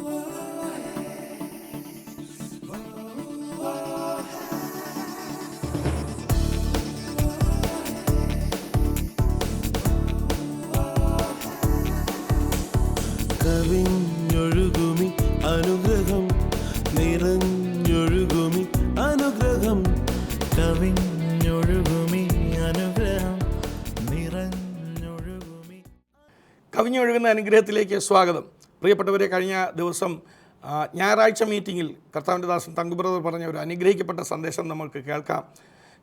കവിഞ്ഞൊഴുകുമി അനുഗ്രഹം നിറഞ്ഞൊഴുകുമി അനുഗ്രഹം കവിഞ്ഞൊഴുകുമി അനുഗ്രഹം നിറഞ്ഞൊഴുകുമി. കവിഞ്ഞൊഴുകുന്ന അനുഗ്രഹത്തിലേക്ക് സ്വാഗതം. പ്രിയപ്പെട്ടവരെ, കഴിഞ്ഞ ദിവസം ഞായറാഴ്ച മീറ്റിങ്ങിൽ കർത്താവിൻ്റെ ദാസൻ തങ്കു ബ്രദർ പറഞ്ഞ ഒരു അനുഗ്രഹിക്കപ്പെട്ട സന്ദേശം നമുക്ക് കേൾക്കാം.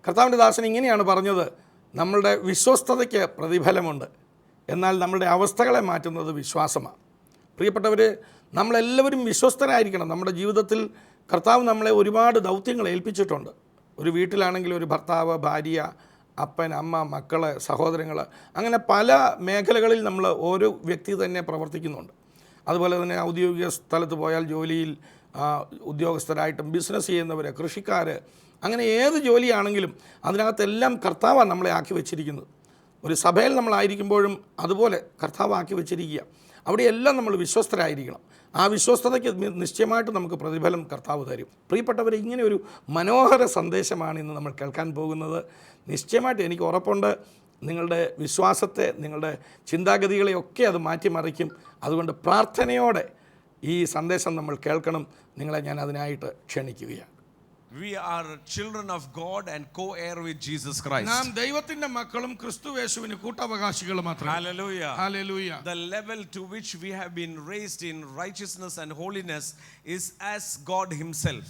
കർത്താവിൻ്റെ ദാസൻ ഇങ്ങനെയാണ് പറഞ്ഞത്: നമ്മളുടെ വിശ്വസ്തതയ്ക്ക് പ്രതിഫലമുണ്ട്, എന്നാൽ നമ്മളുടെ അവസ്ഥകളെ മാറ്റുന്നത് വിശ്വാസമാണ്. പ്രിയപ്പെട്ടവർ, നമ്മളെല്ലാവരും വിശ്വസ്തരായിരിക്കണം. നമ്മുടെ ജീവിതത്തിൽ കർത്താവ് നമ്മളെ ഒരുപാട് ദൗത്യങ്ങൾ ഏൽപ്പിച്ചിട്ടുണ്ട്. ഒരു വീട്ടിലാണെങ്കിൽ ഒരു ഭർത്താവ്, ഭാര്യ, അപ്പൻ, അമ്മ, മക്കൾ, സഹോദരങ്ങൾ, അങ്ങനെ പല മേഖലകളിൽ നമ്മൾ ഓരോ വ്യക്തി തന്നെ പ്രവർത്തിക്കുന്നുണ്ട്. അതുപോലെ തന്നെ ഔദ്യോഗിക സ്ഥലത്ത് പോയാൽ ജോലിയിൽ ഉദ്യോഗസ്ഥരായിട്ടും ബിസിനസ് ചെയ്യുന്നവർ, കൃഷിക്കാർ, അങ്ങനെ ഏത് ജോലിയാണെങ്കിലും അതിനകത്തെല്ലാം കർത്താവാണ് നമ്മളെ ആക്കി വെച്ചിരിക്കുന്നത്. ഒരു സഭയിൽ നമ്മളായിരിക്കുമ്പോഴും അതുപോലെ കർത്താവ് ആക്കി വെച്ചിരിക്കുക. അവിടെയെല്ലാം നമ്മൾ വിശ്വസ്തരായിരിക്കണം. ആ വിശ്വസ്തതയ്ക്ക് നിശ്ചയമായിട്ട് നമുക്ക് പ്രതിഫലം കർത്താവ് തരും. പ്രിയപ്പെട്ടവരെ, ഇങ്ങനെ ഒരു മനോഹര സന്ദേശമാണ് ഇന്ന് നമ്മൾ കേൾക്കാൻ പോകുന്നത്. നിശ്ചയമായിട്ട് എനിക്ക് ഉറപ്പുണ്ട് നിങ്ങളുടെ വിശ്വാസത്തെ, നിങ്ങളുടെ ചിന്താഗതികളെയൊക്കെ അത് മാറ്റിമറിക്കും. അതുകൊണ്ട് പ്രാർത്ഥനയോടെ ഈ സന്ദേശം നമ്മൾ കേൾക്കണം. നിങ്ങളെ ഞാൻ അതിനായിട്ട് ക്ഷണിക്കുകയാണ്. We are children of God and co-heir with Jesus Christ. നാം ദൈവത്തിന്റെ മക്കളും ക്രിസ്തുയേശുവിന് കൂട്ടവകാശികളുമത്രേ. Hallelujah. Hallelujah. The level to which we have been raised in righteousness and holiness is as God himself.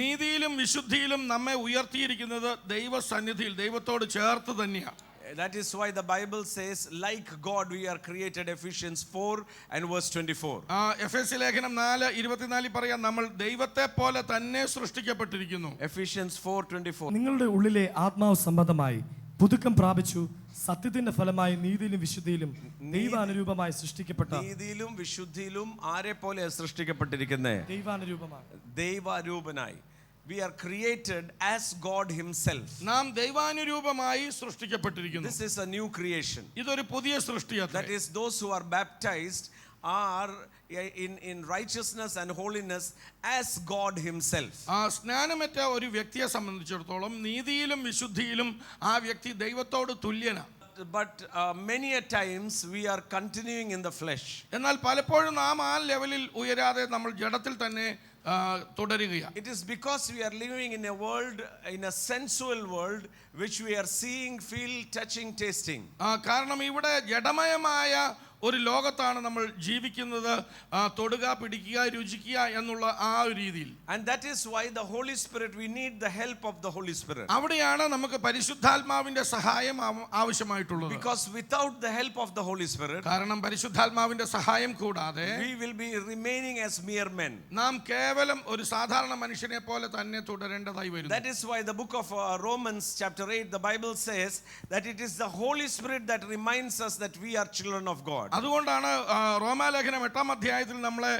നീതിയിലും വിശുദ്ധിയിലും നമ്മെ ഉയർത്തിയിരിക്കുന്നത് ദൈവസന്നിധിയിൽ, ദൈവത്തോട് ചേർത്ത് തന്നെയാണ്. That is why the Bible says, like God we are created, Ephesians 4 and verse 24. എഫെസ്യ ലേഖനം 4:24 പറയാം, നമ്മൾ ദൈവത്തെ പോലെ തന്നെ സൃഷ്ടിക്കപ്പെട്ടിരിക്കുന്നു. Ephesians 4:24. നിങ്ങളുടെ ഉള്ളിലെ ആത്മാവ് സംബന്ധമായി പുതുക്കം പ്രാപിച്ചു, സത്യത്തിന്റെ ഫലമായി നീതിയിലും വിശുദ്ധിയിലും ദൈവാനുരൂപമായി സൃഷ്ടിക്കപ്പെട്ട. നീതിയിലും വിശുദ്ധിയിലും ആരെ പോലെ സൃഷ്ടിക്കപ്പെട്ടിരിക്കുന്നേ? ദൈവാരൂപനായി. We are created as God himself. നാം ദൈവാനുരൂപമായി സൃഷ്ടിക്കപ്പെട്ടിരിക്കുന്നു. This is a new creation. ഇതൊരു പുതിയ സൃഷ്ടിയാണ്. That is, those who are baptized are in righteousness and holiness as God himself. സ്നാനമേറ്റ ഒരു വ്യക്തിയെ സംബന്ധിച്ചിടത്തോളം നീതിയിലും വിശുദ്ധിയിലും ആ വ്യക്തി ദൈവത്തോട് തുല്യനാണ്. But many a times we are continuing in the flesh. എന്നാൽ പലപ്പോഴും നാം ആ ലെവലിൽ ഉയരാതെ നമ്മൾ ജഡത്തിൽ തന്നെ തുടരുകയാണ്. It is because we are living in a world, in a sensual world, which we are seeing, feel, touching, tasting. കാരണം ഇവിടെ ജഡമയമായ ഒരു ലോകത്താണ് നമ്മൾ ജീവിക്കുന്നത്, തൊടുക, പിടിക്കുക, രുചിക്കുക എന്നുള്ള ആ ഒരു രീതിയിൽ. And that is why the Holy Spirit, we need the help of the Holy Spirit. അവിടെയാണ് നമുക്ക് പരിശുദ്ധാത്മാവിന്റെ സഹായം ആവശ്യമായിട്ടുള്ളത്. Because without the help of the Holy Spirit, കാരണം പരിശുദ്ധാത്മാവിന്റെ സഹായം കൂടാതെ we will be remaining as mere men. നാം കേവലം ഒരു സാധാരണ മനുഷ്യനെ പോലെ തന്നെ തുടരേണ്ടതായി വരും. That is why the book of Romans chapter 8, the Bible says that it is the Holy Spirit that reminds us that we are children of God. അതുകൊണ്ടാണ് റോമാലേഖനം 8-ാം അധ്യായത്തിൽ നമ്മളെ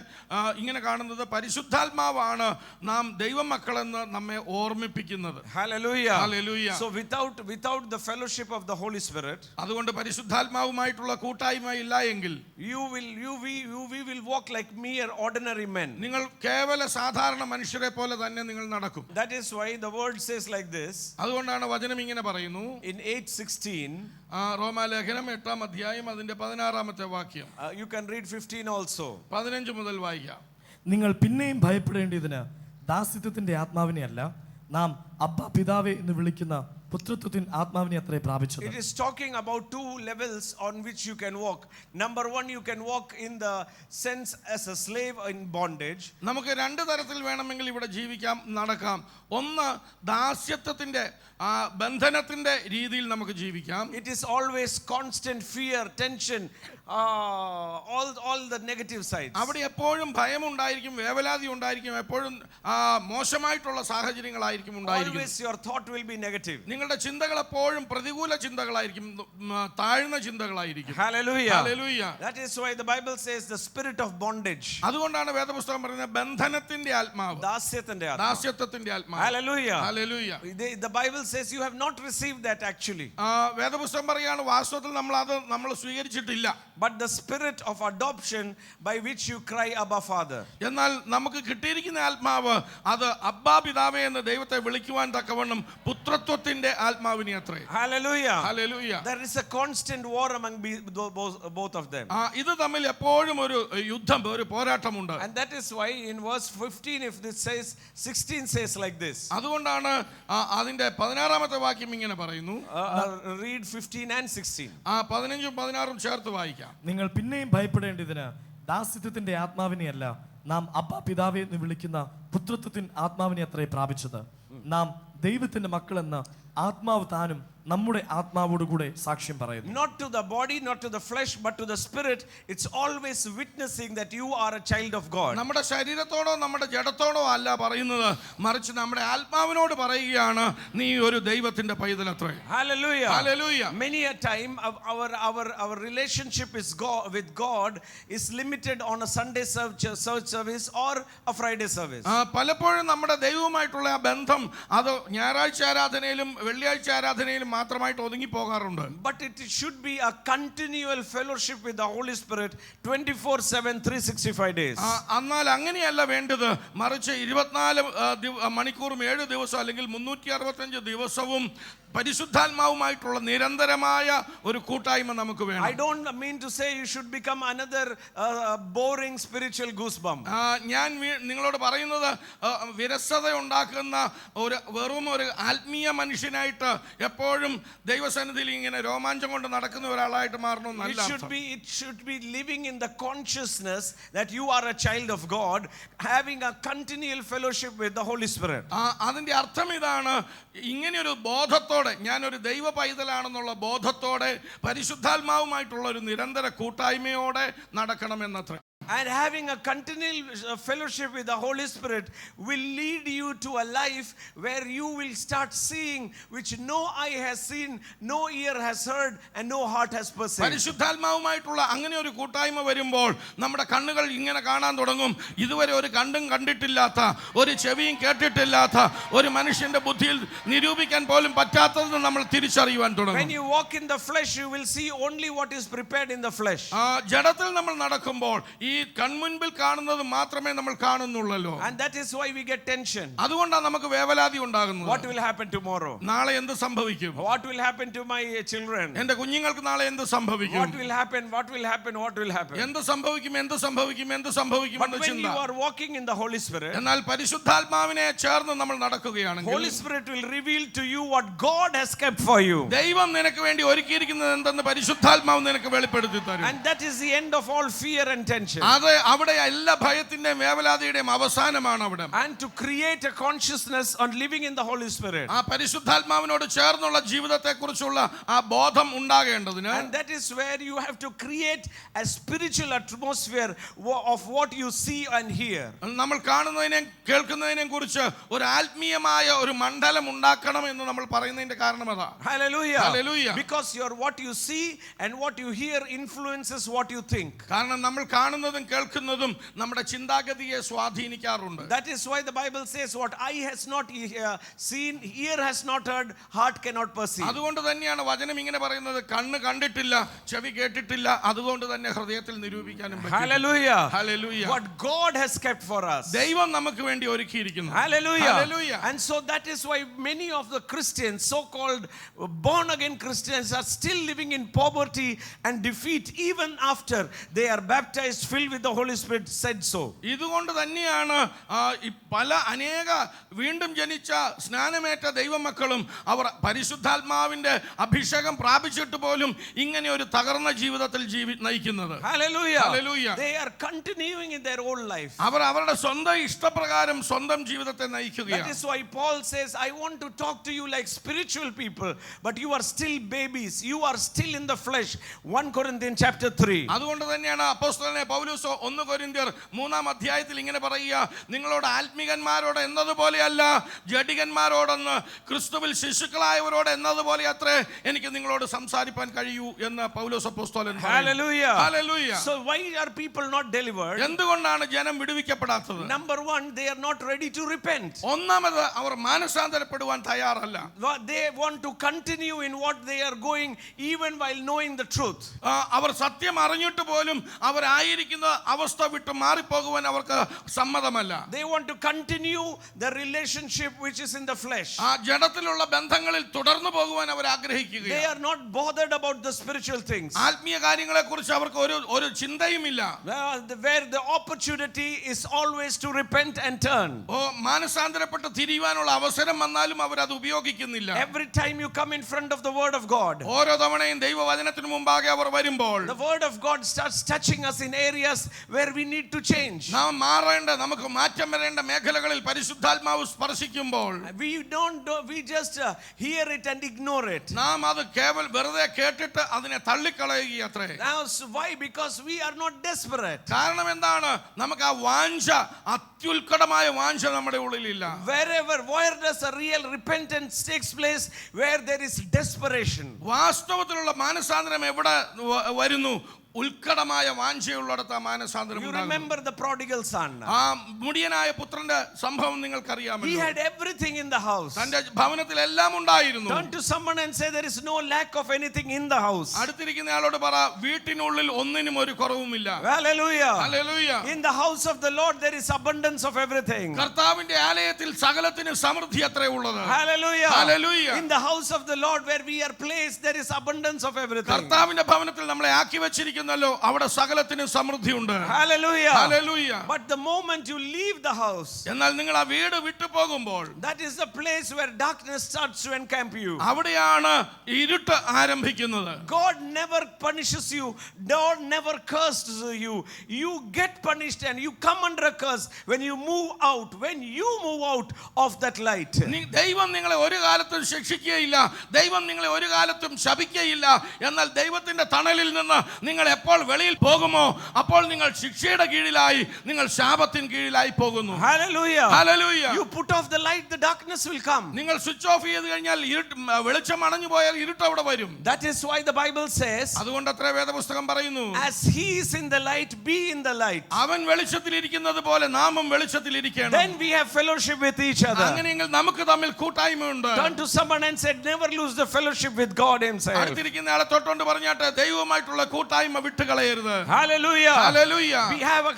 ഇങ്ങനെ കാണുന്നത്, പരിശുദ്ധാത്മാവാണ് നാം ദൈവമക്കളെന്ന് നമ്മെ ഓർമ്മിപ്പിക്കുന്നത്. Hallelujah. Hallelujah. So without the fellowship of the Holy Spirit, അതുകൊണ്ട് പരിശുദ്ധാത്മാവുമായിട്ടുള്ള കൂട്ടായ്മ ഇല്ല എങ്കിൽ we will walk like mere ordinary men. നിങ്ങൾ കേവല സാധാരണ മനുഷ്യരെ പോലെ തന്നെ നിങ്ങൾ നടക്കും. That is why the word says like this. അതുകൊണ്ടാണ് വചനം ഇങ്ങനെ പറയുന്നു. In 8:16, റോമാലേഖനം 8-ാം അധ്യായം അതിന്റെ 16-ാമത്തെ വാക്യം. You can read 15 also. 15 മുതൽ വായിക്കാം. നിങ്ങൾ പിന്നെയും ഭയപ്പെടേണ്ടതിന് ദാസ്യത്വത്തിന്റെ ആത്മാവിനെ അല്ല, നാം അബ്ബാ പിതാവേ എന്ന് വിളിക്കുന്ന പുത്രത്വത്തിൻ ആത്മാവിനെ അത്രേ പ്രാപിച്ചത്. It is talking about two levels on which you can walk. Number one, you can walk in the sense as a slave in bondage. നമുക്ക് രണ്ട് തരത്തിൽ വേണമെങ്കിൽ ഇവിടെ ജീവിക്കാം, നടക്കാം. ഒന്ന്, ദാസ്യത്വത്തിന്റെ ബന്ധനത്തിന്റെ രീതിയിൽ നമുക്ക് ജീവിക്കാം. It is always constant fear, tension, all the negative sides. അവിടെ എപ്പോഴും ഭയമുണ്ടായിരിക്കും, വേവലാതി ഉണ്ടായിരിക്കും, എപ്പോഴും മോശമായിട്ടുള്ള സാഹചര്യങ്ങളായിരിക്കും ഉണ്ടായിരിക്കും. Always your thought will be negative. നിങ്ങളുടെ ചിന്തകൾ എപ്പോഴും പ്രതികൂല ചിന്തകളായിരിക്കും, താഴ്ന്ന ചിന്തകളായിരിക്കും. Hallelujah. Hallelujah. That is why the Bible says the spirit of bondage. അതുകൊണ്ടാണ് വേദപുസ്തകം പറയുന്നത് ബന്ധനത്തിന്റെ ആത്മാവ്, ദാസ്യത്വത്തിന്റെ ആത്മാവ്. Hallelujah. Hallelujah. The Bible says you have not received that actually. വേദപുസ്തകം പറയാണ് വാസ്തവത്തിൽ നമ്മൾ സ്വീകരിച്ചിട്ടില്ല. but the spirit of adoption by which you cry, Abba, Father. എന്നാൽ നമുക്ക് കിട്ടിയിരിക്കുന്ന ആത്മാവ് അത് അബ്ബാ പിതാവേ എന്ന് ദൈവത്തെ വിളിക്കുവാൻ തക്കവണ്ണം പുത്രത്വത്തിന്റെ ആത്മാവിനെ അത്രേ. Hallelujah. Hallelujah. There is a constant war among both of them. ഇത് തമ്മിൽ എപ്പോഴും ഒരു യുദ്ധം, ഒരു പോരാട്ടമുണ്ട്. And that is why in verse 15, if this says, 16 says like this. അതുകൊണ്ടാണ് അതിന്റെ 16-ാമത്തെ വാക്യം ഇങ്ങനെ പറയുന്നു. Read 15 and 16. 15ഉം 16ഉം ചേർത്ത് വായിക്കാം. നിങ്ങൾ പിന്നെയും ഭയപ്പെടേണ്ടതിന് ദാസ്യത്വത്തിന്റെ ആത്മാവിനെയല്ല, നാം അബ്ബാ പിതാവേ എന്ന് വിളിക്കുന്ന പുത്രത്വത്തിൻ ആത്മാവിനെ അത്രേ പ്രാപിച്ചത്. നാം ദൈവത്തിന്റെ മക്കളെന്ന് ആത്മാവ് താനും നമ്മുടെ ആത്മാവോടുകൂടെ സാക്ഷ്യം പറയുന്നു. Not to the body, not to the flesh, but to the spirit. It's always witnessing that you are a child of God. നമ്മുടെ ശരീരത്തോടോ നമ്മുടെ ജഡത്തോടോ അല്ല പറയുന്നത്, മറിച്ച് നമ്മുടെ ആത്മാവിനോട് പറയുകയാണ്, നീ ഒരു ദൈവത്തിന്റെ പൈതലത്രേ. Hallelujah. Hallelujah. Many a time our relationship with God is limited on a Sunday service or a Friday service. പലപ്പോഴും നമ്മുടെ ദൈവവുമായിട്ടുള്ള ആ ബന്ധം അത് ഞായറാഴ്ച ആരാധനയിലും വെള്ളിയാഴ്ച ആരാധനയിലും മാത്രമായിട്ട് ഒതുങ്ങി പോകാറുണ്ട്. But it should be a continual fellowship with the Holy Spirit 24/7 365 days. എന്നാൽ അങ്ങനെയല്ല വേണ്ടത്, മറിച്ച് 24 മണിക്കൂറും 7 ദിവസം അല്ലെങ്കിൽ 365 ദിവസവും പരിശുദ്ധാത്മാവുമായിട്ടുള്ള നിരന്തരമായ ഒരു കൂട്ടായ്മ നമുക്ക് വേണം. I don't mean to say you should become another boring spiritual goosebump. ഞാൻ നിങ്ങളോട് പറയുന്നത് വിരസത ഉണ്ടാക്കുന്ന വെറും ഒരു ആത്മീയ മനുഷ്യനായിട്ട് എപ്പോഴും ദൈവസന്നിധിയിൽ ഇങ്ങനെ രോമാഞ്ചം കൊണ്ട് നടക്കുന്ന ഒരാളായിട്ട് മാറണമെന്നല്ല. It should be living in the consciousness that you are a child of God, having a continual fellowship with the Holy Spirit. അതിന്റെ അർത്ഥം ഇതാണ്, ഇങ്ങനെയൊരു ബോധത്തോടെ ഞാനൊരു ദൈവ പൈതലാണെന്നുള്ള ബോധത്തോടെ പരിശുദ്ധാത്മാവുമായിട്ടുള്ള ഒരു നിരന്തര കൂട്ടായ്മയോടെ നടക്കണമെന്നത്ര. And having a continual fellowship with the Holy Spirit will lead you to a life where you will start seeing which no eye has seen, no ear has heard, and no heart has perceived. പരിശുദ്ധാത്മാവുമായിട്ടുള്ള അങ്ങനെ ഒരു കൂട്ടായ്മ വരുമ്പോൾ നമ്മുടെ കണ്ണുകൾ ഇങ്ങനെ കാണാൻ തുടങ്ങും. ഇതുവരെ ഒരു കണ്ടും കണ്ടിട്ടില്ലാത്ത, ഒരു ചെവിയും കേട്ടിട്ടില്ലാത്ത, ഒരു മനുഷ്യന്റെ ബുദ്ധിയിൽ നിരൂപിക്കാൻ പോലും പറ്റാത്തത് നമ്മൾ തിരിച്ചറിയുവാൻ തുടങ്ങും. When you walk in the flesh, you will see only what is prepared in the flesh. ജഡത്തിൽ നമ്മൾ നടക്കുമ്പോൾ ഈ കൺമുൻപിൽ കാണുന്നത് മാത്രമേ നമ്മൾ കാണുന്നുള്ളൂ. And that is why we get tension. അതുകൊണ്ടാണ് നമുക്ക് വേവലാതി ഉണ്ടാകുന്നത്. What will happen tomorrow? നാളെ എന്ത് സംഭവിക്കും? What will happen to my children? എന്റെ കുഞ്ഞുങ്ങൾക്ക് നാളെ എന്ത് സംഭവിക്കും? What will happen? What will happen? What will happen? എന്ത് സംഭവിക്കും? എന്ത് സംഭവിക്കും? എന്ത് സംഭവിക്കും എന്ന ചിന്ത. But when you are walking in the Holy Spirit, എന്നാൽ പരിശുദ്ധാത്മാവിനെ ചേർന്ന് നമ്മൾ നടക്കുകയാണെങ്കിൽ Holy Spirit will reveal to you what God has kept for you. ദൈവം നിനക്ക് വേണ്ടി ഒരുക്കിയിരിക്കുന്നത് എന്തെന്ന് പരിശുദ്ധാത്മാവ് നിനക്ക് വെളിപ്പെടുത്തി തരും. And that is the end of all fear and tension. അത് അവിടെ എല്ലാ ഭയത്തിന്റെയും വേവലാതിയുടെയും അവസാനമാണ് അവിടെ. And to create a consciousness on living in the Holy Spirit. ആ പരിശുദ്ധാത്മാവിനോട് ചേർന്നുള്ള ജീവിതത്തെക്കുറിച്ചുള്ള ആ ബോധം ഉണ്ടാകേണ്ടതിന്. And that is where you have to create a spiritual atmosphere of what you see and hear. നമ്മൾ കാണുന്നതിനെയും കേൾക്കുന്നതിനെയും കുറിച്ച് ഒരു ആത്മീയമായ ഒരു മണ്ഡലം ഉണ്ടാക്കണം എന്ന് നമ്മൾ പറയുന്നതിന്റെ കാരണം അതാ. Hallelujah. Hallelujah. Because what you see and what you hear influences what you think. കാരണം നമ്മൾ കാണുന്നതും കേൾക്കുന്നതും നമ്മുടെ ചിന്താഗതിയെ സ്വാധീനിക്കാറുണ്ട്. That is why the Bible says what eye has not seen, ear has not heard, heart cannot perceive. അതുകൊണ്ട് തന്നെയാണ് വചനം ഇങ്ങനെ പറയുന്നത്, കണ്ണ് കണ്ടിട്ടില്ല, ചെവി കേട്ടിട്ടില്ല, അതുകൊണ്ട് തന്നെ ഹൃദയത്തിൽ നിരൂപിക്കാനും പറ്റും. Hallelujah. Hallelujah. What God has kept for us. ദൈവം നമുക്ക് വേണ്ടി ഒരുക്കിയിരിക്കുന്നു. Hallelujah. Hallelujah. And so that is why many of the Christians, so-called born again Christians, are still living in poverty and defeat even after they are baptized, filled with the Holy Spirit, said so. ഇതുകൊണ്ട് തന്നെയാണ് പല അനേക വീണ്ടും ജനിച്ച സ്നാനമേറ്റ ദൈവമക്കളും അവർ പരിശുദ്ധാത്മാവിന്റെ അഭിഷേകം പ്രാപിച്ചിട്ട് പോലും ഇങ്ങനെ ഒരു തകർന്ന ജീവിതത്തിൽ നയിക്കുന്നത്. Hallelujah. Hallelujah. They are continuing in their old life. അവർ അവരുടെ സ്വന്തം ഇഷ്ടപ്രകാരം സ്വന്തം ജീവിതത്തെ That നയിക്കുകയാണ്. is why Paul says, I want to talk to you like spiritual people, but you are still babies. You are still in the flesh. 1 Corinthians chapter 3. അതുകൊണ്ട് തന്നെയാണ് അപ്പോസ്തലനായ പൗലോസ് പൗലോസ് 1 കൊരിന്ത്യർ 3-ാം അധ്യായത്തിൽ ഇങ്ങനെ പറയുക, നിങ്ങളോട് ആത്മികന്മാരോട് എന്നതുപോലെയല്ല ജഡികന്മാരോടെന്ന്, ക്രിസ്തുവിൽ ശിശുക്കളായവരോട് എന്നതുപോലെ അത്രേ എനിക്ക് നിങ്ങളോട് സംസാരിപ്പാൻ കഴിയൂ എന്ന് പൗലോസ് അപ്പോസ്തലൻ പറയുന്നു. Hallelujah. Hallelujah. So why are people not delivered? എന്തുകൊണ്ടാണ് ജനം വിടുവിക്കപ്പെടാത്തത്? Number one, they are not ready to repent. ഒന്നാമത് അവർ മാനസാന്തരപ്പെടുവാൻ തയ്യാറല്ല. They want to continue in what they are going even while knowing the truth. അവർ സത്യം അറിഞ്ഞിട്ട് പോലും അവരായിരിക്കുന്ന അവസ്ഥ വിട്ട് മാറിപ്പോകുവാൻ അവർക്ക് സമ്മതമല്ല. They want to continue the relationship which is in the flesh. ആ ജഡത്തിലുള്ള ബന്ധങ്ങളിൽ തുടർന്നു പോകുവാൻ അവർ ആഗ്രഹിക്കുകയാണ്. They are not bothered about the spiritual things. ആത്മീയ കാര്യങ്ങളെ കുറിച്ച് അവർക്ക് ഒരു ചിന്തയുമില്ല. Where the opportunity is always to repent and turn. മാനസാന്തരപ്പെട്ട് തിരിയുവാനുള്ള അവസരം വന്നാലും അവർ അത് ഉപയോഗിക്കുന്നില്ല. Every time you come in front of the word of God, ഓരോ തവണയും ദൈവവചനത്തിനു മുമ്പാകെ അവർ വരുമ്പോൾ the word of God starts touching us in areas where we need to change. നാം മാറേണ്ട, നമുക്ക് മാറ്റം വരേണ്ട മേഖലകളിൽ പരിശുദ്ധാത്മാവ് സ്പർശിക്കുമ്പോൾ we just hear it and ignore it. നാം അത് കേവലം വെറുതെ കേട്ടിട്ട് അതിനെ തള്ളിക്കളയുകയത്രേ. Why? Because we are not desperate. കാരണം എന്താണ്? നമുക്ക് ആ വാഞ്ച, അത്യുൽക്കടമായ വാഞ്ച നമ്മുടെ ഉള്ളിലില്ല. Where does a real repentance takes place? Where there is desperation. വാസ്തവത്തിലുള്ള മാനസാന്തരം എവിടെ വരുന്നു? ഉൽക്കടമായ വാഞ്ചയുള്ളിടത്ത് മാനസാന്തരം. You remember the prodigal son? ആ മുടിയനായ പുത്രന്റെ സംഭവം നിങ്ങൾക്കറിയാമല്ലോ. He had everything in the house. തന്റെ ഭവനത്തിൽ എല്ലാം ഉണ്ടായിരുന്നു. Turn to someone and say there is no lack of anything in the house. അടുത്തിരിക്കുന്ന ആളോട് പറ, വീട്ടിനുള്ളിൽ ഒന്നിനും ഒരു കുറവുമില്ല. Hallelujah. Hallelujah. In the house of the Lord there is abundance of everything. കർത്താവിന്റെ ആലയത്തിൽ സകലത്തിനും സമൃദ്ധി അത്രേ ഉള്ളത്. Hallelujah. Hallelujah. In the house of the Lord where we are placed there is abundance of everything. കർത്താവിന്റെ ഭവനത്തിൽ നമ്മളെ ആക്കി വെച്ചിരിക്കുന്നു, അവിടെ സകലത്തിനും സമൃദ്ധിയുണ്ട്. Hallelujah. Hallelujah. But the moment you leave the house, എന്നാൽ നിങ്ങൾ ആ വീട് വിട്ടു പോകുമ്പോൾ that is the place where darkness starts to encamp you. അവിടെയാണ് ഇരുട്ട് ആരംഭിക്കുന്നത്. God never punishes you. God never curses you. You get punished and you come under a curse when you move out. When you move out of that light. ദൈവം നിങ്ങളെ ഒരു കാലത്തും ശിക്ഷിക്കുകയില്ല, ദൈവം നിങ്ങളെ ഒരു കാലത്തും ശപിക്കുകയില്ല. എന്നാൽ ദൈവത്തിന്റെ തണലിൽ നിന്ന് നിങ്ങൾ എപ്പോൾ വെളിയിൽ പോകുമോ അപ്പോൾ നിങ്ങൾ ശിക്ഷയുടെ കീഴിലായി, നിങ്ങൾ ശാപത്തിൻ കീഴിലായി പോകുന്നു. Hallelujah. Hallelujah. You put off the light, the darkness will come. നിങ്ങൾ സ്വിച്ച് ഓഫ് ചെയ്തു കഴിഞ്ഞാൽ വെളിച്ചം അണഞ്ഞു പോയാൽ ഇരുട്ട് അവിടെ വരും. That is why the Bible says, അതുകൊണ്ട് അത്ര വേദപുസ്തകം പറയുന്നു, as he is in the light, be in the light. അവൻ വെളിച്ചത്തിൽ ഇരിക്കുന്നത് പോലെ നാമും വെളിച്ചത്തിൽ ഇരിക്കണം. Then we have fellowship with each other. അങ്ങനെയെങ്കിൽ നമുക്ക് തമ്മിൽ കൂട്ടായ്മയുണ്ട്. Turn to someone and say, never lose the fellowship with God himself. അടുത്തിരിക്കുന്ന ആളെ തൊട്ടുകൊണ്ട് പറഞ്ഞാട്ടെ, ദൈവവുമായിട്ടുള്ള കൂട്ടായ്മ വിട്ടുകളയരുത്. Hallelujah. Hallelujah. We have a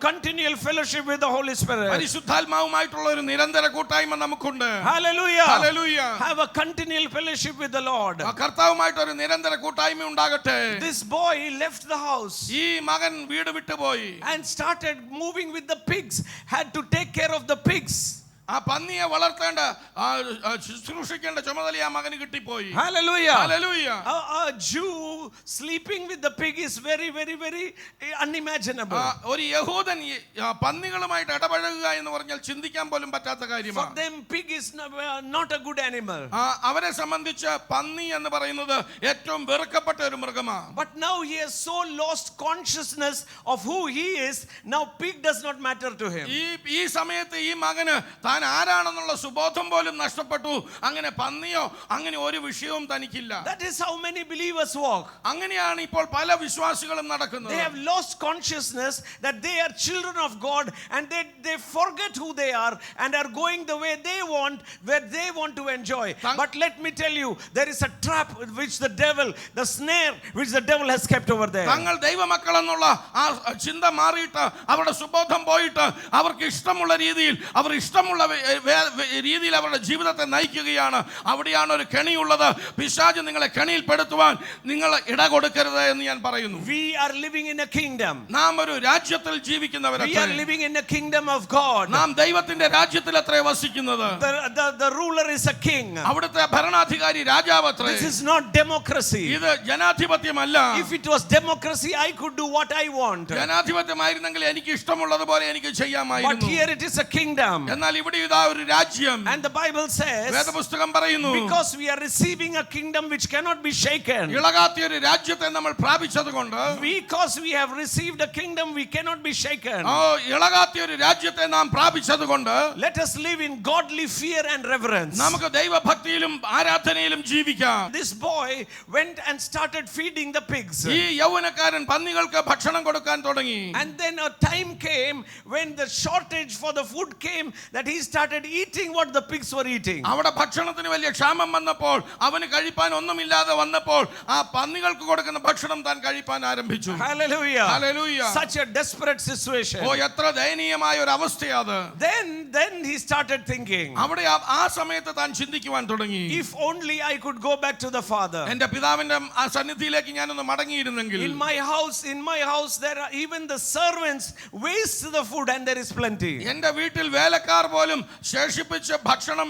continual fellowship with the Holy Spirit. പരിശുദ്ധാത്മാവുമായിട്ടുള്ള ഒരു നിരന്തര കൂട്ടായ്മ നമുക്കുണ്ട്. Hallelujah. Hallelujah. Have a continual fellowship with the Lord. കർത്താവുമായിട്ട് ഒരു നിരന്തര കൂട്ടായ്മ ഉണ്ടാകട്ടെ. This boy left the house. ഈ മകൻ വീട് വിട്ടുപോയി And started moving with the pigs. Had to take care of the pigs. ആ പന്നിയെ വളർത്തേണ്ട ശുശ്രൂഷിക്കേണ്ട ചുമതല ആ മകന് കിട്ടിപ്പോയി. Hallelujah. Hallelujah. A Jew sleeping with the pig is very, very, very unimaginable. ഒരു യഹൂദൻ പന്നികളുമായിട്ട് ഇടപഴകുക എന്ന് പറഞ്ഞാൽ ചിന്തിക്കാൻ പോലും പറ്റാത്ത For കാര്യമാണ്. them pig is not a good animal. അവരെ സംബന്ധിച്ച് പന്നി എന്ന് പറയുന്നത് ഏറ്റവും വെറുക്കപ്പെട്ട ഒരു മൃഗമാണ്. But now he has so lost consciousness of who he is, now pig does not matter to him. ഈ സമയത്ത് ഈ മകന് താൻ ആരാണെന്നുള്ള സുബോധം പോലും നഷ്ടപ്പെട്ടു. അങ്ങനെ പന്നിയോ അങ്ങനെ ഒരു വിഷയവും തനിക്കില്ല. That is how many believers walk. അങ്ങനെയാണ് ഇപ്പോൾ പല വിശ്വാസികളും നടക്കുന്നത്. They have lost consciousness that they are children of God and they forget who they are and are going the way they want, where they want to enjoy. But let me tell you, there is a trap which the devil, the snare which the devil has kept over there. തങ്ങൾ ദൈവമക്കളെന്നുള്ള ആ ചിന്ത മാറിയിട്ട് അവരുടെ സുബോധം പോയിട്ട് അവർക്ക് ഇഷ്ടമുള്ള രീതിയിൽ അവർ ഇഷ്ടമുള്ള രീതിയിൽ അവരുടെ ജീവിതത്തെ നയിക്കുകയാണ്. അവിടെയാണ് ഒരു കെണിയുള്ളത്. പിശാച് നിങ്ങളെ കെണിയിൽപ്പെടുത്തുവാൻ നിങ്ങൾ ഇട കൊടുക്കരുത് എന്ന് ഞാൻ പറയുന്നു. We are living in a kingdom. നാം ഒരു രാജ്യത്തിൽ ജീവിക്കുന്നവരാണ്. We are living in a kingdom of God. നാം ദൈവത്തിന്റെ രാജ്യത്തിൽ അത്രേ വസിക്കുന്നത്. The ruler is a king. അവിടുത്തെ ഭരണാധികാരി രാജാവ് അത്രേ. This is not democracy. ഇത് ജനാധിപത്യമല്ല. If it was democracy, I could do what I want. ജനാധിപത്യമായിരുന്നെങ്കിൽ എനിക്ക് ഇഷ്ടമുള്ളതുപോലെ എനിക്ക് ചെയ്യാമായിരുന്നു. But here it is a kingdom. എന്നാൽ ഇവിടെ വേണ്ടി ഇതാ ഒരു രാജ്യം. And the Bible says, വേദപുസ്തകം പറയുന്നു, because we are receiving a kingdom which cannot be shaken. ഇളകാത്ത ഒരു രാജ്യത്തെ നമ്മൾ പ്രാപിച്ചതുകൊണ്ട്, Because we have received a kingdom we cannot be shaken. ഇളകാത്ത ഒരു രാജ്യത്തെ നാം പ്രാപിച്ചതുകൊണ്ട്, let us live in godly fear and reverence. നമുക്ക് ദൈവഭക്തിയിലും ആരാധനയിലും ജീവിക്കാം. This boy went and started feeding the pigs. ഈ യൗവനക്കാരൻ പന്നികൾക്ക് ഭക്ഷണം കൊടുക്കാൻ തുടങ്ങി. And then a time came when the shortage for the food came that he started eating what the pigs were eating. അവിടെ ഭക്ഷണത്തിന് വലിയ ക്ഷാമം വന്നപ്പോൾ, അവന് കഴിപ്പാൻ ഒന്നുമില്ലാതെ വന്നപ്പോൾ ആ പന്നികൾക്ക് കൊടുക്കുന്ന ഭക്ഷണം താൻ കഴിപ്പാൻ ആരംഭിച്ചു. Hallelujah. Hallelujah. Such a desperate situation. എത്ര ദയനീയമായ ഒരു അവസ്ഥയാണ്. Then he started thinking, അവിടെ ആ സമയത്ത് താൻ ചിന്തിക്കുവാൻ തുടങ്ങി, if only I could go back to the Father. എന്റെ പിതാവിന്റെ ആ സന്നിധിയിലേക്ക് ഞാനൊന്ന് മടങ്ങിയിരുന്നെങ്കിൽ. In my house there are even the servants waste the food and there is plenty. എന്റെ വീട്ടിൽ വേലക്കാർ പോലും ശേഷിപ്പിച്ച ഭക്ഷണം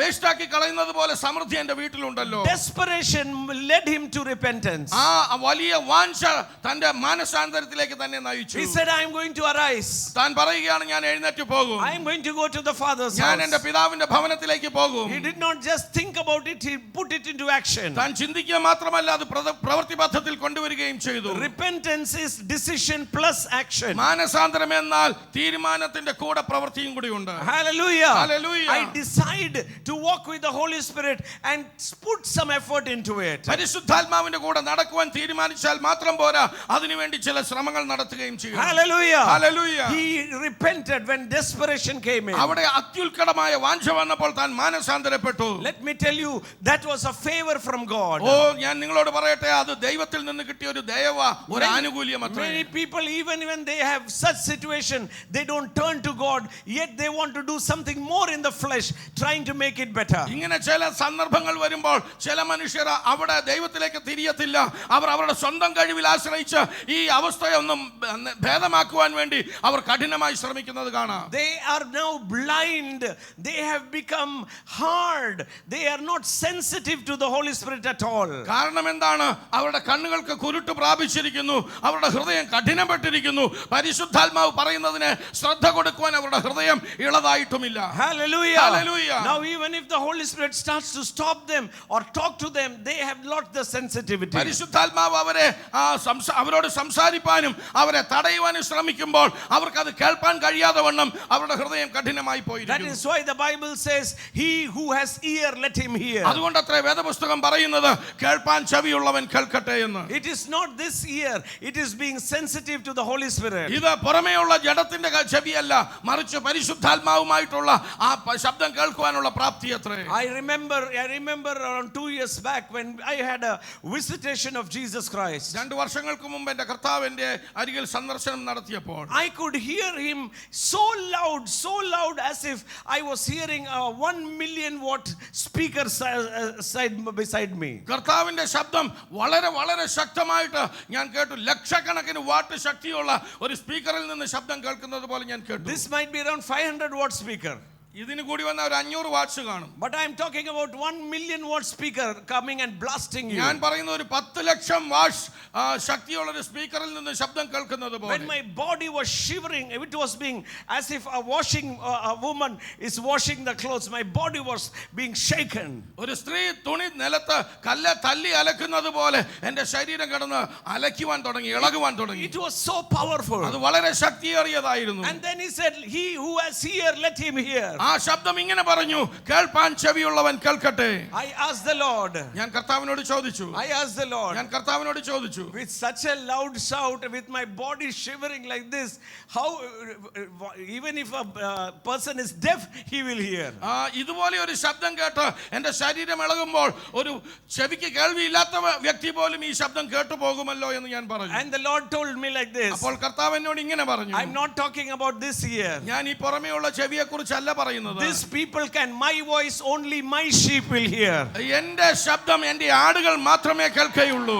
വേസ്റ്റ് ആക്കി കളയുന്നത് പോലെ സമൃദ്ധി എന്റെ വീട്ടിലുണ്ടല്ലോ. Desperation led him to repentance. ആ വലിയ വാഞ്ച തന്റെ മാനസാന്തരത്തിലേക്ക് തന്നെ നയിച്ചു. He said, I am going to arise. താൻ പറയുകയാണ്, ഞാൻ എഴുന്നേറ്റ് പോകും. I am going to go to the Father's ഞാൻ house. എന്റെ പിതാവിന്റെ ഭവനത്തിലേക്ക് പോകും. He did not just think about it, he put it into action. താൻ ചിന്തിക്കുക മാത്രമല്ല, അത് പ്രവൃത്തിപഥത്തിൽ കൊണ്ടുവരികയും ചെയ്തു. Repentance is decision plus action. മാനസാന്തരം എന്നാൽ തീരുമാനത്തിന്റെ കൂടെ പ്രവൃത്തിയും കൂടി ഉണ്ട്. Hallelujah. Hallelujah. I decide to walk with the Holy Spirit and put some effort into it. പരിശുദ്ധാത്മാവിന്റെ കൂടെ നടക്കുവാൻ തീരുമാനിച്ചാൽ മാത്രം പോരാ, അതിനുവേണ്ടി ചില ശ്രമങ്ങൾ നടത്തുകയും ചെയ്യും. Hallelujah. Hallelujah. He repented when desperation came in. അവിടെ അത്യുൽക്കടമായ വാഞ്ച വന്നപ്പോൾ താൻ മാനസാന്തരപ്പെട്ടു. Let me tell you, that was a favor from God. ഞാൻ നിങ്ങളോട് പറയട്ടെ, അത് ദൈവത്തിൽ നിന്ന് കിട്ടിയ ഒരു ദയവ, ഒരു ആനുകൂല്യം അത്രേ. Many people, even when they have such situation, they don't turn to God, yet they want to do something more in the flesh, trying to make it better. ഇങ്ങനെ ചില സന്ദർഭങ്ങൾ വരുമ്പോൾ ചില മനുഷ്യർ അവിടെ ദൈവത്തിലേക്ക് തിരിയത്തില്ല. അവർ അവരുടെ സ്വന്തം കഴിവിൽ ആശ്രയിച്ച് ഈ അവസ്ഥയൊന്നും ഭേദമാക്കുവാൻ വേണ്ടി അവർ കഠിനമായി ശ്രമിക്കുന്നത് കാണാം. They are now blind. They have become hard. They are not sensitive to the Holy Spirit at all. കാരണം എന്താണ്? അവരുടെ കണ്ണുകൾക്ക് കുരുട്ട് പ്രാപിച്ചിരിക്കുന്നു, അവരുടെ ഹൃദയം കഠിനപ്പെട്ടിരിക്കുന്നു. പരിശുദ്ധാത്മാവ് പറയുന്നതിന് ശ്രദ്ധ കൊടുക്കുവാൻ അവരുടെ ഹൃദയം ഇളതായിട്ടുമില്ല. Hallelujah. Hallelujah. Now even if the Holy Spirit starts to stop them or talk to them, they have lost the sensitivity. പരിശുദ്ധാത്മാവ് അവരോട് സംസാരിപ്പാനും അവരെ തടയുവാനും ശ്രമിക്കുമ്പോൾ അവർക്കത് കേൾപ്പാൻ കഴിയാതെ വണ്ണം അവരുടെ ഹൃദയം കഠിനമായി That പോയിരിക്കുന്നു. is why the Bible says, he who has ear, let him hear. അതുകൊണ്ടത്രേ വേദപുസ്തകം പറയുന്നത്, കേൾപ്പാൻ ചെവിയുള്ളവൻ കേൾക്കട്ടെ എന്ന്. It is not this ear, it is being sensitive to the Holy Spirit. ഇത് പുറമേയുള്ള ജഡത്തിന്റെ ചെവിയല്ല, മറിച്ച് പരിശുദ്ധാത്മാവുമായിട്ടുള്ള ആ ശബ്ദം കേൾക്കുവാനുള്ള പ്രാപ്തി അത്രേ. I remember around 2 years back when I had a visitation of Jesus Christ. 2 വർഷങ്ങൾക്ക് മുമ്പ് എന്റെ കർത്താവ് എന്റെ അരികിൽ സന്ദർശനം നടത്തിയപ്പോൾ I could hear him so loud as if I was hearing a 1 million watt speaker beside me. കർത്താവിന്റെ ശബ്ദം വളരെ വളരെ ശക്തമായിട്ട് ഞാൻ കേട്ടു. ലക്ഷക്കണക്കിന് വാട്ട് ശക്തിയുള്ള ഒരു സ്പീക്കറിൽ നിന്ന് ശബ്ദം കേൾക്കുന്നത് പോലെ ഞാൻ കേട്ടു. This might be around 500 watt speaker. ഇതിന് കൂടി വന്ന ഒരു 500 വാട്ട്സ് കാണും. But I am talking about 1 million watt speaker coming and blasting you. ഞാൻ പറയുന്ന ഒരു 10 ലക്ഷം വാട്ട്സ് ശക്തിയുള്ള ഒരു സ്പീക്കറിൽ നിന്ന് ശബ്ദം കേൾക്കുന്നത് പോലെ. When my body was shivering, it was being as if a woman is washing the clothes. My body was being shaken. ഒരു സ്ത്രീ തുണി നിലത്ത് കല്ല് തല്ലി അലക്കുന്നത് പോലെ എന്റെ ശരീരം കിടന്ന് അലക്കുവാൻ തുടങ്ങി, ഇളകുവാൻ തുടങ്ങി. It was so powerful. അത് വളരെ ശക്തിയേറിയതായിരുന്നു. And then he said, he who has ear, let him hear. ആ ശബ്ദം ഇങ്ങനെ പറഞ്ഞു, കേൾപ്പാൻ ചെവിയുള്ളവൻ കേൾക്കട്ടെ. I asked the Lord. ഞാൻ കർത്താവിനോട് ചോദിച്ചു. With such a loud shout, with my body shivering like this, how even if a person is deaf, he will hear. ഇതുപോലെ ഒരു ശബ്ദം കേട്ട് എന്റെ ശരീരം ഇളകുമ്പോൾ ഒരു ചെവിക്ക് കേൾവിയില്ലാത്ത വ്യക്തി പോലും ഈ ശബ്ദം കേട്ടു പോകുമല്ലോ എന്ന് ഞാൻ പറഞ്ഞു. And the Lord told me like this. അപ്പോൾ കർത്താവ് എന്നോട് ഇങ്ങനെ പറഞ്ഞു, I'm not talking about this ear. ഞാൻ ഈ പുറമേയുള്ള ചെവിയെ കുറിച്ചല്ല പറയുന്നത്. These people can, my voice only my sheep will hear. എന്റെ ശബ്ദം എന്റെ ആടുകൾ മാത്രമേ കേൾക്കുകയുള്ളൂ.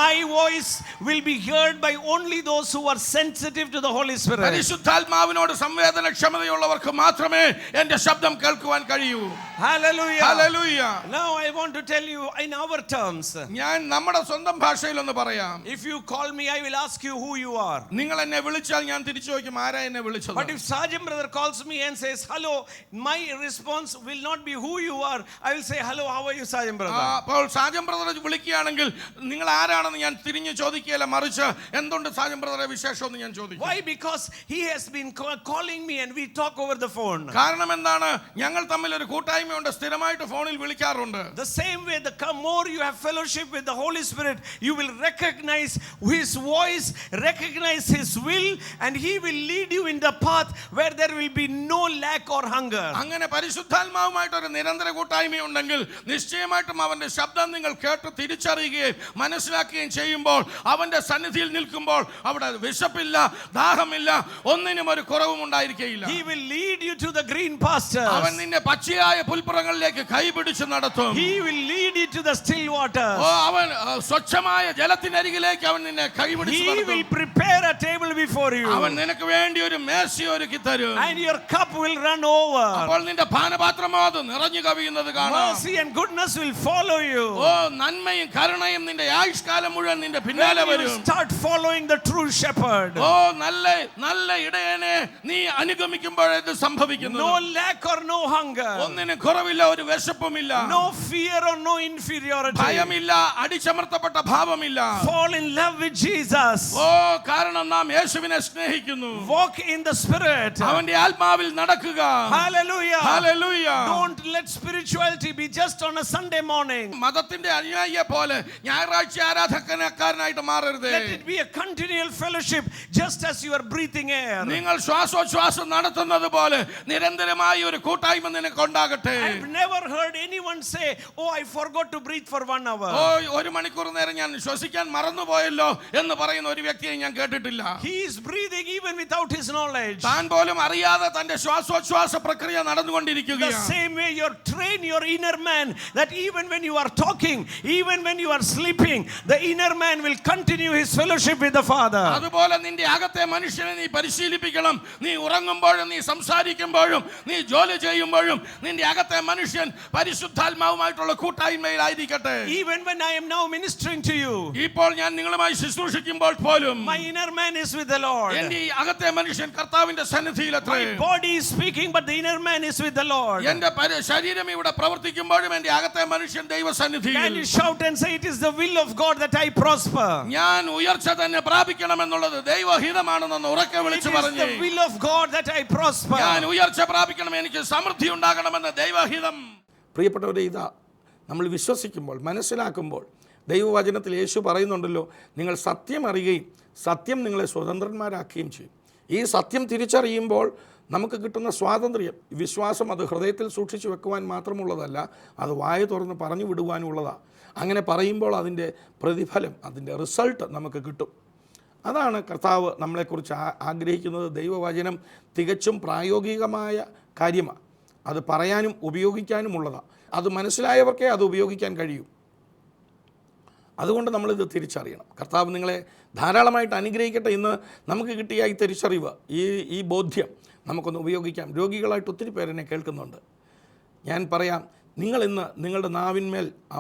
My voice will be heard by only those who are sensitive to the Holy Spirit. പരിശുദ്ധാത്മാവിനോട് സംവേദനക്ഷമതയുള്ളവർക്ക് മാത്രമേ എന്റെ ശബ്ദം കേൾക്കുവാൻ കഴിയൂ. Hallelujah. Hallelujah. Now I want to tell you in our terms. ഞാൻ നമ്മുടെ സ്വന്തം ഭാഷയിൽ ഒന്ന് പറയാം. If you call me, I will ask you who you are. നിങ്ങൾ എന്നെ വിളിച്ചാൽ ഞാൻ തിരിച്ചു ചോദിക്കും, ആരാ എന്നെ വിളിച്ചത്? But if Sajam brother calls me and says, hello, my response will not be who you are. I will say, hello, how are you, Sergeant brother? അപ്പോൾ സാജൻ ബ്രദർ വിളിക്കുകയാണെങ്കിൽ നിങ്ങൾ ആരാണെന്ന് ഞാൻ തിരിഞ്ഞു ചോദിക്കുകയല്ല, മറിച്ച് എന്തുണ്ട് സാജൻ ബ്രദറെ വിശേഷം എന്ന് ഞാൻ ചോദിക്കും. Why? Because he has been calling me and we talk over the phone. കാരണം എന്താണ്? ഞങ്ങൾ തമ്മിൽ ഒരു കൂട്ടായ്മയുണ്ട്, സ്ഥിരമായിട്ട് ഫോണിൽ വിളിക്കാറുണ്ട്. The same way, the more you have fellowship with the Holy Spirit, you will recognize his voice, recognize his will, and he will lead you in the path where there will be no lack or hunger. അങ്ങനെ പരിശുദ്ധാത്മാവുമായിട്ട് ഒരു നിരന്തര കൂട്ടായ്മയുണ്ടെങ്കിൽ നിശ്ചയമായിട്ടും അവന്റെ ശബ്ദം നിങ്ങൾ കേട്ട് തിരിച്ചറിയുകയും മനസ്സിലാക്കുകയും ചെയ്യുമ്പോൾ അവന്റെ സന്നിധിയിൽ നിൽക്കുമ്പോൾ അവിടെ വിശപ്പില്ല, ദാഹമില്ല, ഒന്നിനും ഒരു കുറവും ഉണ്ടായിരിക്കുകയില്ല. He will lead you to the green pastures. അവൻ നിന്നെ പച്ചയായ പുൽപ്പുറങ്ങളിലേക്ക് കൈപിടിച്ച് നടത്തും. He will lead you to the still waters. അവൻ സ്വച്ഛമായ ജലത്തിനരികിലേക്ക് അവൻ നിന്നെ കൈപിടിച്ച് He നടത്തും. will prepare a table before you. അവൻ നിനക്ക് വേണ്ടി ഒരു മേശ ഒരുക്കി തരും. And your cup will run over. അപ്പോൾ നിന്റെ പാനപാത്രമോ അത് നിറഞ്ഞു കവിയുന്നത് കാണാം. Mercy and goodness will follow you. നന്മയും കരുണയും നിന്റെ ആയുഷ്കാലം മുഴുവൻ നിന്റെ പിന്നാലെ When you വരും. start following the true shepherd. നല്ല ഇടയനെ നീ അനുഗമിക്കുമ്പോൾ ഇത് സംഭവിക്കുന്നു. No lack or no hunger. ഒന്നിനും കുറവില്ല, ഒരു വിശപ്പുമില്ല. No fear or no inferiority. ഭയമില്ല, അടിച്ചമർത്തപ്പെട്ട ഭാവമില്ല. Fall in love with Jesus. കാരണം നാം യേശുവിനെ സ്നേഹിക്കുന്നു. Walk in the spirit. അവന്റെ ആത്മാവിൽ നടക്കുക. Hallelujah. Hallelujah. Don't let spirituality be just on a Sunday morning. മതത്തിന്റെ അനുയായിയെ പോലെ ഞായറാഴ്ച ആരാധനക്കാരനായിട്ട് മാറരുത്. Let it be a continual fellowship just as you are breathing air. നിങ്ങൾ ശ്വാസോച്ഛ്വാസം നടത്തുന്നത് പോലെ നിരന്തരമായ ഒരു കൂട്ടായ്മ നിനക്ക് ഉണ്ടാകട്ടെ. I've never heard anyone say, oh, I forgot to breathe for 1 hour. ഒരു മണിക്കൂർ നേരം ഞാൻ ശ്വസിക്കാൻ മറന്നുപോയല്ലോ എന്ന് പറയുന്ന ഒരു വ്യക്തിയെ ഞാൻ കേട്ടിട്ടില്ല. He is breathing even without his knowledge. താൻ പോലും അറിയാതെ തന്റെ ശ്വാസോച്ഛ്വാസ പ്രക്രിയ The നടന്നുകൊണ്ടിരിക്കുകയാണ്. same way you train your inner man that even when you are talking, even when you are sleeping, the inner man will continue his fellowship with the Father. അതുപോലെ നിന്റെ അകത്തെ മനുഷ്യനെ നീ പരിശീലിപ്പിക്കണം. നീ ഉറങ്ങുമ്പോഴും നീ സംസാരിക്കുമ്പോഴും നീ ജോലി ചെയ്യുമ്പോഴും നിന്റെ അകത്തെ മനുഷ്യൻ പരിശുദ്ധാത്മാവുമായിട്ടുള്ള കൂട്ടായ്മയിലായിരിക്കട്ടെ. Even when I am now ministering to you, ഇപ്പോൾ ഞാൻ നിങ്ങളുമായി ശുശ്രൂഷിക്കുമ്പോൾ പോലും my inner man is with the Lord. എന്റെ ഈ അകത്തെ മനുഷ്യൻ കർത്താവിന്റെ സന്നിധിയിലത്രേ. My body is speaking, but the inner man is with the Lord. എന്റെ ശരീരം ഇവിടെ പ്രവർത്തിക്കുമ്പോഴും എന്റെ അകത്തെ മനുഷ്യൻ ദൈവസന്നിധിയിൽ. Can you shout and say, it is the will of God that I prosper? ഞാൻ ഉയർച്ച തന്നെ പ്രാപിക്കണമെന്നുള്ളത് ദൈവഹിതമാണെന്ന് ഉറക്കെ It വിളിച്ചു is പറഞ്ഞു. the will of God that I prosper. ഞാൻ ഉയർച്ച പ്രാപിക്കണം, എനിക്ക് സമൃദ്ധി ഉണ്ടാകണമെന്ന് ദൈവഹിതം. പ്രിയപ്പെട്ടവരെ, ഇതാ നമ്മൾ വിശ്വസിക്കുമ്പോൾ മനസ്സിലാക്കുമ്പോൾ ദൈവവചനത്തിൽ യേശു പറയുന്നുണ്ടല്ലോ, നിങ്ങൾ സത്യം അറിയുകയും സത്യം നിങ്ങളെ സ്വതന്ത്രന്മാരാക്കുകയും ചെയ്യും. ഈ സത്യം തിരിച്ചറിയുമ്പോൾ നമുക്ക് കിട്ടുന്ന സ്വാതന്ത്ര്യം, വിശ്വാസം അത് ഹൃദയത്തിൽ സൂക്ഷിച്ചു വെക്കുവാൻ മാത്രമുള്ളതല്ല, അത് വായ തുറന്ന് പറഞ്ഞു വിടുവാനുള്ളതാണ്. അങ്ങനെ പറയുമ്പോൾ അതിൻ്റെ പ്രതിഫലം, അതിൻ്റെ റിസൾട്ട് നമുക്ക് കിട്ടും. അതാണ് കർത്താവ് നമ്മളെക്കുറിച്ച് ആഗ്രഹിക്കുന്നത്. ദൈവവചനം തികച്ചും പ്രായോഗികമായ കാര്യമാണ്. അത് പറയാനും ഉപയോഗിക്കാനുമുള്ളതാണ്. അത് മനസ്സിലായവർക്കേ അത് ഉപയോഗിക്കാൻ കഴിയൂ. അതുകൊണ്ട് നമ്മളിത് തിരിച്ചറിയണം. കർത്താവ് നിങ്ങളെ ധാരാളമായിട്ട് അനുഗ്രഹിക്കട്ടെ. ഇന്ന് നമുക്ക് കിട്ടിയ ഈ തിരിച്ചറിവ്, ഈ ബോധ്യം നമുക്കൊന്ന് ഉപയോഗിക്കാം. രോഗികളായിട്ട് ഒത്തിരി പേരെന്നെ കേൾക്കുന്നുണ്ട്. ഞാൻ പറയാം, നിങ്ങളിന്ന് നിങ്ങളുടെ നാവിന്മേൽ ആ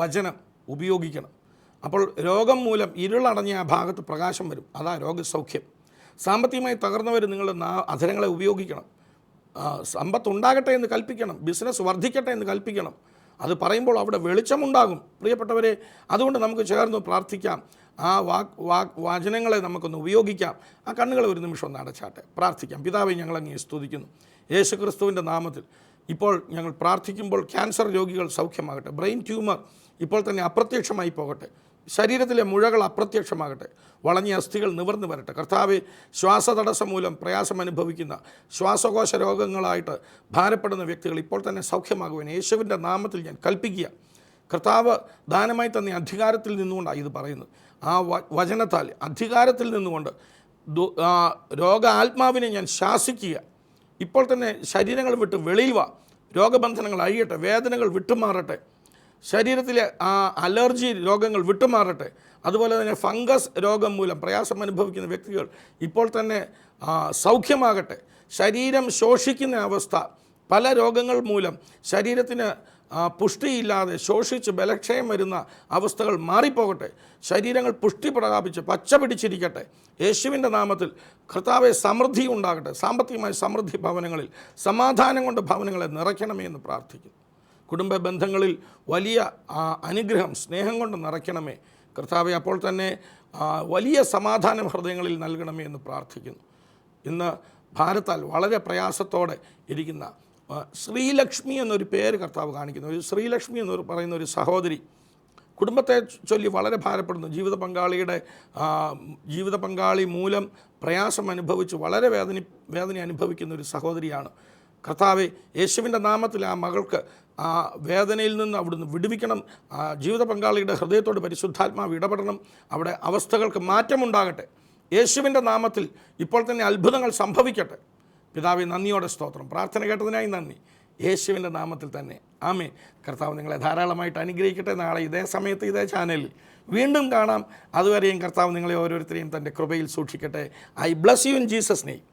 വചനം ഉപയോഗിക്കണം. അപ്പോൾ രോഗം മൂലം ഇരുളടഞ്ഞ ആ ഭാഗത്ത് പ്രകാശം വരും. അതാ രോഗസൗഖ്യം. സാമ്പത്തികമായി തകർന്നവർ നിങ്ങളുടെ അധരങ്ങളെ ഉപയോഗിക്കണം. സമ്പത്തുണ്ടാകട്ടെ എന്ന് കൽപ്പിക്കണം. ബിസിനസ് വർദ്ധിക്കട്ടെ എന്ന് കൽപ്പിക്കണം. അത് പറയുമ്പോൾ അവിടെ വെളിച്ചമുണ്ടാകും. പ്രിയപ്പെട്ടവരെ, അതുകൊണ്ട് നമുക്ക് ചേർന്ന് പ്രാർത്ഥിക്കാം. ആ വചനങ്ങളെ നമുക്കൊന്ന് ഉപയോഗിക്കാം. ആ കണ്ണുകളെ ഒരു നിമിഷം ഒന്ന് അടച്ചാട്ടെ, പ്രാർത്ഥിക്കാം. പിതാവേ, ഞങ്ങളങ്ങേ സ്തുതിക്കുന്നു യേശു ക്രിസ്തുവിൻ്റെ നാമത്തിൽ. ഇപ്പോൾ ഞങ്ങൾ പ്രാർത്ഥിക്കുമ്പോൾ ക്യാൻസർ രോഗികൾ സൗഖ്യമാകട്ടെ. ബ്രെയിൻ ട്യൂമർ ഇപ്പോൾ തന്നെ അപ്രത്യക്ഷമായി പോകട്ടെ. ശരീരത്തിലെ മുഴകൾ അപ്രത്യക്ഷമാകട്ടെ. വളഞ്ഞ അസ്ഥികൾ നിവർന്നു വരട്ടെ. കർത്താവെ, ശ്വാസതടസ്സം മൂലം പ്രയാസം അനുഭവിക്കുന്ന ശ്വാസകോശ രോഗങ്ങളായിട്ട് ഭാരപ്പെടുന്ന വ്യക്തികൾ ഇപ്പോൾ തന്നെ സൗഖ്യമാകുവാൻ യേശുവിൻ്റെ നാമത്തിൽ ഞാൻ കൽപ്പിക്കുക. കർത്താവ് ദാനമായി തന്നെ അധികാരത്തിൽ നിന്നുകൊണ്ടാണ് ഇത് പറയുന്നത്. ആ വചനത്താൽ അധികാരത്തിൽ നിന്നുകൊണ്ട് ആത്മാവിനെ ഞാൻ ശാസിക്കുക. ഇപ്പോൾ തന്നെ ശരീരങ്ങൾ വിട്ട് വെളിയിൽ വാ. രോഗബന്ധനങ്ങൾ അഴിയട്ടെ, വേദനകൾ വിട്ടുമാറട്ടെ, ശരീരത്തിലെ അലർജി രോഗങ്ങൾ വിട്ടുമാറട്ടെ. അതുപോലെ തന്നെ ഫംഗസ് രോഗം മൂലം പ്രയാസം അനുഭവിക്കുന്ന വ്യക്തികൾ ഇപ്പോൾ തന്നെ സൗഖ്യമാകട്ടെ. ശരീരം ശോഷിക്കുന്ന അവസ്ഥ, പല രോഗങ്ങൾ മൂലം ശരീരത്തിന് പുഷ്ടിയില്ലാതെ ശോഷിച്ച് ബലക്ഷയം വരുന്ന അവസ്ഥകൾ മാറിപ്പോകട്ടെ. ശരീരങ്ങൾ പുഷ്ടി പ്രാപിച്ച് പച്ച പിടിച്ചിരിക്കട്ടെ. യേശുവിൻ്റെ നാമത്തിൽ കർത്താവെ സമൃദ്ധി ഉണ്ടാകട്ടെ. സാമ്പത്തികമായ സമൃദ്ധി ഭവനങ്ങളിൽ, സമാധാനം കൊണ്ട് ഭവനങ്ങളെ നിറയ്ക്കണമേ എന്ന് പ്രാർത്ഥിക്കുന്നു. കുടുംബ ബന്ധങ്ങളിൽ വലിയ അനുഗ്രഹം, സ്നേഹം കൊണ്ട് നിറയ്ക്കണമേ കർത്താവെ. അപ്പോൾ തന്നെ വലിയ സമാധാനം ഹൃദയങ്ങളിൽ നൽകണമേ എന്ന് പ്രാർത്ഥിക്കുന്നു. ഇന്ന് ഭാരതാൽ വളരെ പ്രയാസത്തോടെ ഇരിക്കുന്ന ശ്രീലക്ഷ്മി എന്നൊരു പേര് കർത്താവ് കാണിക്കുന്നു. ഒരു ശ്രീലക്ഷ്മി എന്ന് പറയുന്ന ഒരു സഹോദരി കുടുംബത്തെ ചൊല്ലി വളരെ ഭാരപ്പെടുന്നു. ജീവിത പങ്കാളി മൂലം പ്രയാസം അനുഭവിച്ച് വളരെ വേദന അനുഭവിക്കുന്ന ഒരു സഹോദരിയാണ്. കർത്താവെ, യേശുവിൻ്റെ നാമത്തിൽ ആ മകൾക്ക് ആ വേദനയിൽ നിന്ന് അവിടുന്ന് വിടുവിക്കണം. ജീവിത പങ്കാളിയുടെ ഹൃദയത്തോട് പരിശുദ്ധാത്മാവ് ഇടപെടണം. അവിടെ അവസ്ഥകൾക്ക് മാറ്റമുണ്ടാകട്ടെ. യേശുവിൻ്റെ നാമത്തിൽ ഇപ്പോൾ തന്നെ അത്ഭുതങ്ങൾ സംഭവിക്കട്ടെ. പിതാവേ, നന്ദിയോടെ സ്തോത്രം. പ്രാർത്ഥന കേട്ടതിനായി നന്ദി. യേശുവിൻ്റെ നാമത്തിൽ തന്നെ ആമേൻ. കർത്താവ് നിങ്ങളെ ധാരാളമായിട്ട് അനുഗ്രഹിക്കട്ടെ. നാളെ ഇതേ സമയത്ത് ഇതേ ചാനലിൽ വീണ്ടും കാണാം. അതുവരെയും കർത്താവ് നിങ്ങളെ ഓരോരുത്തരെയും തൻ്റെ കൃപയിൽ സൂക്ഷിക്കട്ടെ. I bless you in Jesus name.